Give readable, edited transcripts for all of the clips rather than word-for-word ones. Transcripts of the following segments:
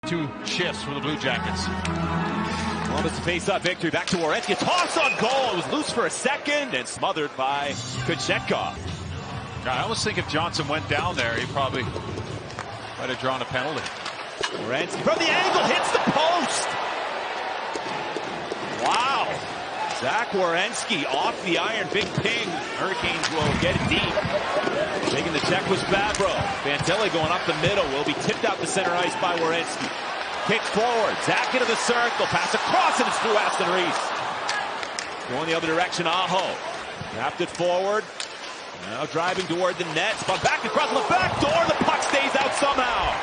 Two shifts for the Blue Jackets. Columbus to face up victory. Back to Werenski. Toss on goal. It was loose for a second and smothered by Kochetkov. I almost think if Johnson went down there, he probably might have drawn a penalty. Werenski from the angle hits the post. Wow. Zach Werenski off the iron. Big ping. Hurricanes will get it deep. Taking the check was Fabro. Fantilli going up the middle. Will be tipped out the center ice by Werenski. Kick forward. Zach into the circle. Pass across and it's through Aston Reese. Going the other direction. Aho. Tapped it forward. Now driving toward the net. Spun back across the back door. The puck stays out somehow.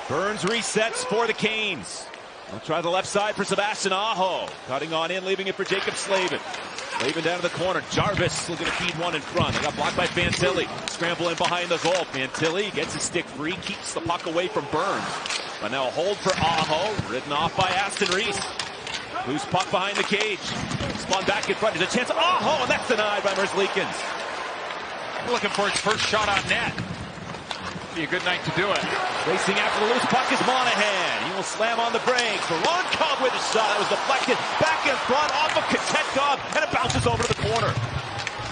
Burns resets for the Canes. They'll try the left side for Sebastian Aho. Cutting on in, leaving it for Jacob Slavin. Slavin down to the corner. Jarvis looking to feed one in front. They got blocked by Fantilli. Scramble in behind the goal. Fantilli gets his stick free, keeps the puck away from Burns. But now a hold for Aho, ridden off by Aston Reese. Loose puck behind the cage. Spun back in front. There's a chance. Aho, and that's denied by Merzlikins. Looking for his first shot on net. Be a good night to do it. Racing after the loose puck is Monahan. He will slam on the break. Voronkov with a shot that was deflected. Back in front off of Kochetkov, and it bounces over to the corner.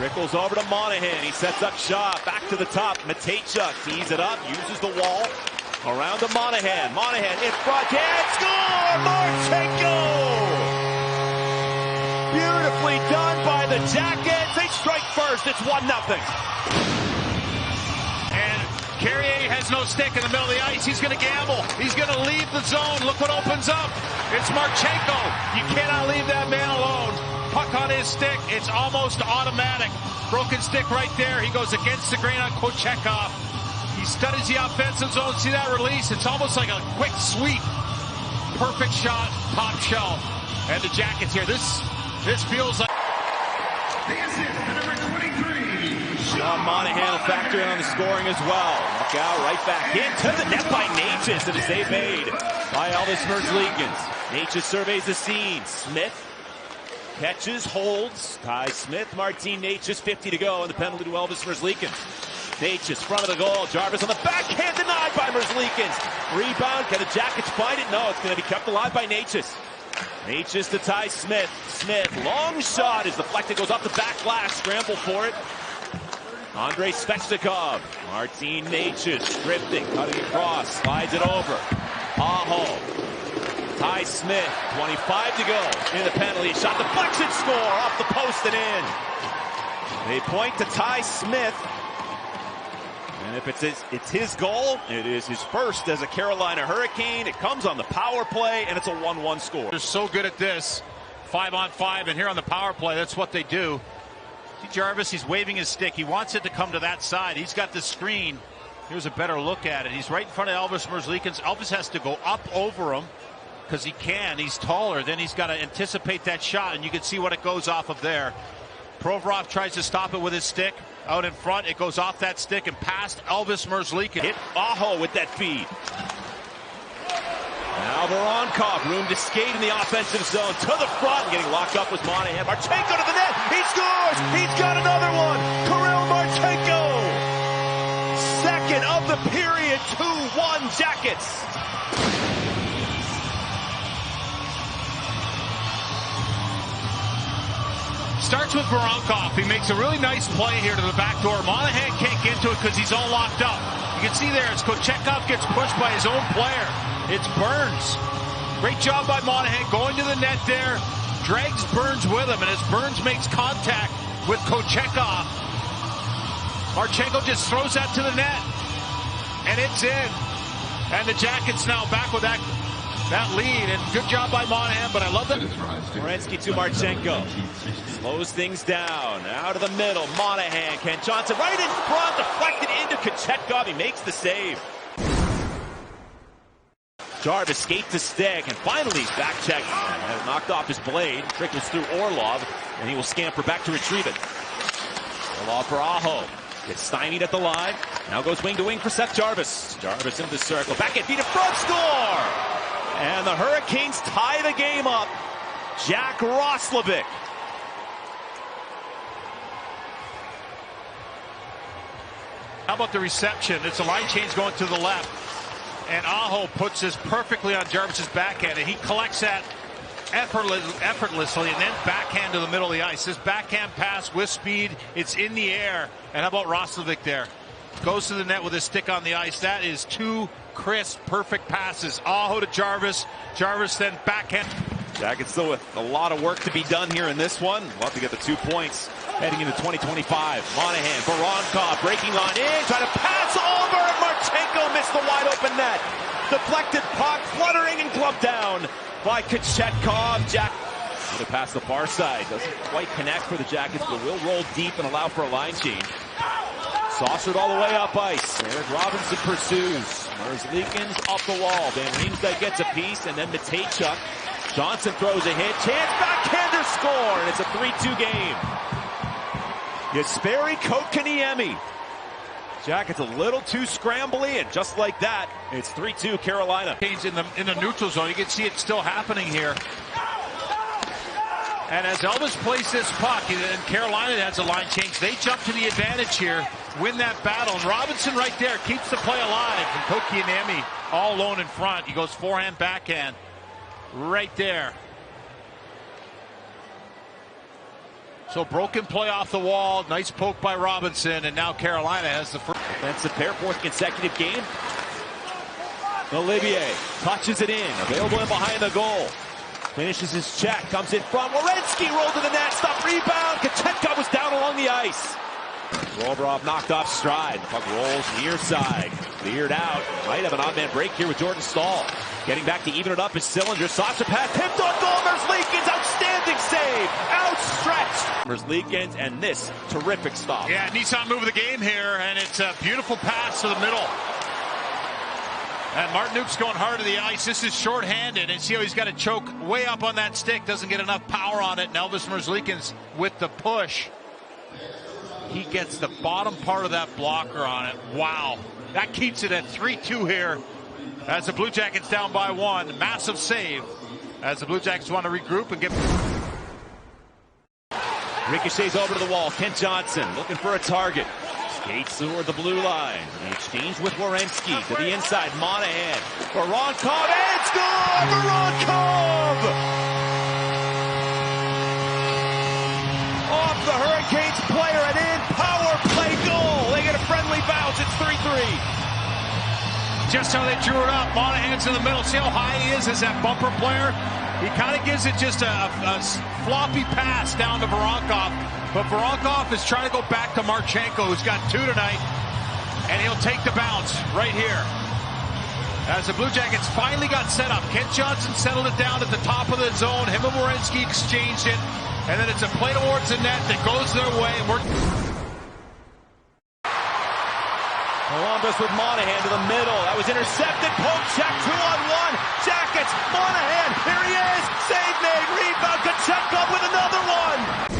Trickles over to Monahan. He sets up shot. Back to the top. Matejchuk tees it up. Uses the wall. Around to Monahan. Monahan in front. Can't score! Marchenko! Beautifully done by the Jackets. They strike first. It's 1-0. Carrier has no stick in the middle of the ice. He's going to gamble. He's going to leave the zone. Look what opens up. It's Marchenko. You cannot leave that man alone. Puck on his stick. It's almost automatic. Broken stick right there. He goes against the grain on Kochetkov. He studies the offensive zone. See that release? It's almost like a quick sweep. Perfect shot. Top shelf. And the Jackets here. This feels like... Monahan will factor in on the scoring as well. Look out, right back into the net by Necas, and a save made by Elvis Merzlikins. Necas surveys the scene. Smith catches, holds. Ty Smith, Martin Necas, 50 to go, and the penalty to Elvis Merzlikins. Necas, front of the goal. Jarvis on the backhand, denied by Merzlikins. Rebound, can the Jackets find it? No, it's going to be kept alive by Necas. Necas to Ty Smith. Smith, long shot is deflected, goes off the back glass, scramble for it. Andrei Svechnikov, Martin Necas, drifting, cutting across, slides it over. Aho, Ty Smith, 25 to go in the penalty. Shot deflection, score off the post and in. They point to Ty Smith. And if it's his goal, it is his first as a Carolina Hurricane. It comes on the power play, and it's a 1-1 score. They're so good at this, 5-on-5, and here on the power play, that's what they do. Jarvis, he's waving his stick. He wants it to come to that side. He's got the screen. Here's a better look at it. He's right in front of Elvis Merzlikins. Elvis has to go up over him because he can. He's taller. Then he's got to anticipate that shot, and you can see what it goes off of there. Provorov tries to stop it with his stick. Out in front, it goes off that stick and past Elvis Merzlikins. Hit Aho with that feed. Now Voronkov, room to skate in the offensive zone. To the front, getting locked up with Monahan. Marchenko to the net. He scores. He's got another one. Kirill Marchenko. Second of the period. 2-1 Jackets. Starts with Voronkov. He makes a really nice play here to the back door. Monahan can't get to it because he's all locked up. You can see there as Kochetkov gets pushed by his own player. It's Burns. Great job by Monahan going to the net there. Drags Burns with him, and as Burns makes contact with Kochetkov, Marchenko just throws that to the net. And it's in. And the Jackets now back with that lead, and good job by Monahan, but I love that. Werenski to Marchenko. Slows things down. Out of the middle. Monahan. Kent Johnson right in front. Deflected into Kochetkov. He makes the save. Jarvis skate to stick, and finally he's back checked. Knocked off his blade. Trickles through Orlov, and he will scamper back to retrieve it. Orlov for Aho. Gets stymied at the line. Now goes wing to wing for Seth Jarvis. Jarvis into the circle. Back at feet in front. Score! And the Hurricanes tie the game up. Jack Roslovic. How about the reception? It's a line change going to the left. And Aho puts this perfectly on Jarvis's backhand, and he collects that effortlessly, and then backhand to the middle of the ice. This backhand pass with speed, it's in the air. And how about Roslovic there? Goes to the net with his stick on the ice. That is two crisp, perfect passes. Aho to Jarvis. Jarvis then backhand. Jackets still with a lot of work to be done here in this one. Love to get the 2 points heading into 2025. Monahan, Voronkov breaking on in, trying to pass over, and Marchenko missed the wide open net. Deflected puck, fluttering and gloved down by Kochetkov. Jack to pass the far side. Doesn't quite connect for the Jackets, but will roll deep and allow for a line change. Saucered all the way up ice. Eric Robinson pursues. Merzlikins up the wall. Van Riemsdyk gets a piece, and then Matejchuk. Johnson throws a hit. Chance, backhander, score, and it's a 3-2 game. Jesperi Kotkaniemi. Jackets a little too scrambly, and just like that, it's 3-2 Carolina. In the neutral zone, you can see it still happening here. And as Elvis plays this puck, and Carolina has a line change, they jump to the advantage here, win that battle. And Robinson right there keeps the play alive. And Kotkaniemi all alone in front. He goes forehand, backhand. Right there. So broken play off the wall. Nice poke by Robinson. And now Carolina has the first. Defensive pair, fourth consecutive game. Olivier touches it in. Available in behind the goal. Finishes his check. Comes in front. Werenski rolled to the net. Stop rebound. Kochetkov was down along the ice. Robrov knocked off stride. The puck rolls near side. Cleared out. Might have an odd man break here with Jordan Staal. Getting back to even it up is Sillinger. Sasha pass. Tipped on goal. Merzlikins. Outstanding save. Outstretched. Merzlikins and this terrific stop. Yeah, Nissan moving the game here. And it's a beautiful pass to the middle. And Martinuke's going hard to the ice. This is shorthanded. And see how he's got to choke way up on that stick. Doesn't get enough power on it. And Elvis Merzlikins with the push. He gets the bottom part of that blocker on it. Wow. That keeps it at 3-2 here as the Blue Jackets down by 1. Massive save as the Blue Jackets want to regroup and get... Ricochets over to the wall. Kent Johnson looking for a target. Skates toward the blue line. He exchanged with Werenski to the inside. Monahan. Voronkov, and score! Voronkov! Off the Hurricanes player and in. Power play goal. They get a friendly bounce. It's 3-3. Just how they drew it up. Monahan's in the middle. See how high he is as that bumper player? He kind of gives it just a floppy pass down to Voronkov. But Voronkov is trying to go back to Marchenko, who's got 2 tonight. And he'll take the bounce right here. As the Blue Jackets finally got set up. Kent Johnson settled it down at the top of the zone. Him and Werenski exchanged it. And then it's a play towards the net that goes their way. And Columbus with Monahan to the middle. That was intercepted. Poke check, 2-on-1. Jackets, Monahan, here he is. Save made, rebound. Kochetkov with another one.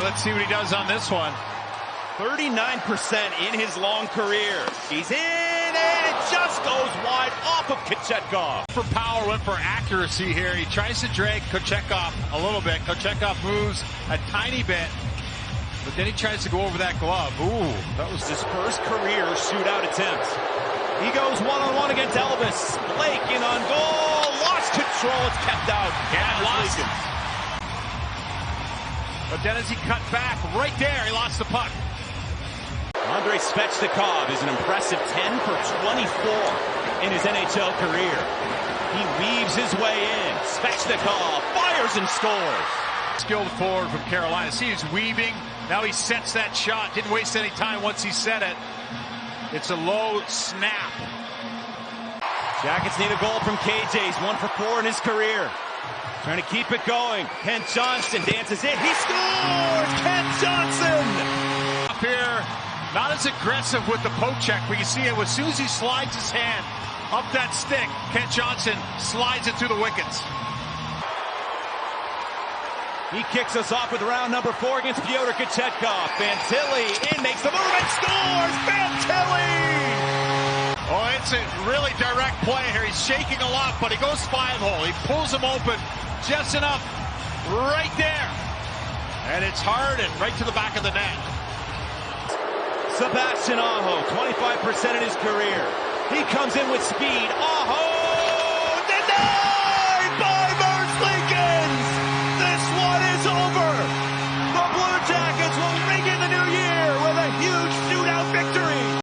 Let's see what he does on this one. 39% in his long career. He's in, and it just goes wide off of Kochetkov. For power, went for accuracy here. He tries to drag Kochetkov a little bit. Kochetkov moves a tiny bit, but then he tries to go over that glove. Ooh, that was his first career shootout attempt. He goes one-on-one against Elvis. Blake in on goal. Lost control. It's kept out. Yeah, lost it. But then as he cut back, right there, he lost the puck. Andrei Svechnikov is an impressive 10 for 24 in his NHL career. He weaves his way in. Svechnikov fires and scores. Skilled forward from Carolina. See, he's weaving. Now he sets that shot. Didn't waste any time once he set it. It's a low snap. Jackets need a goal from KJ. He's 1 for 4 in his career. Trying to keep it going. Kent Johnson dances in. He scores! Kent Johnson! Up here, not as aggressive with the poke check. We can see it as soon as he slides his hand up that stick, Kent Johnson slides it through the wickets. He kicks us off with round number 4 against Pyotr Kochetkov. Fantilli in, makes the move and scores! Fantilli! Oh, it's a really direct play here. He's shaking a lot, but he goes 5-hole. He pulls him open just enough right there. And it's hard and right to the back of the net. Sebastian Aho, 25% in his career. He comes in with speed. Aho! Denied!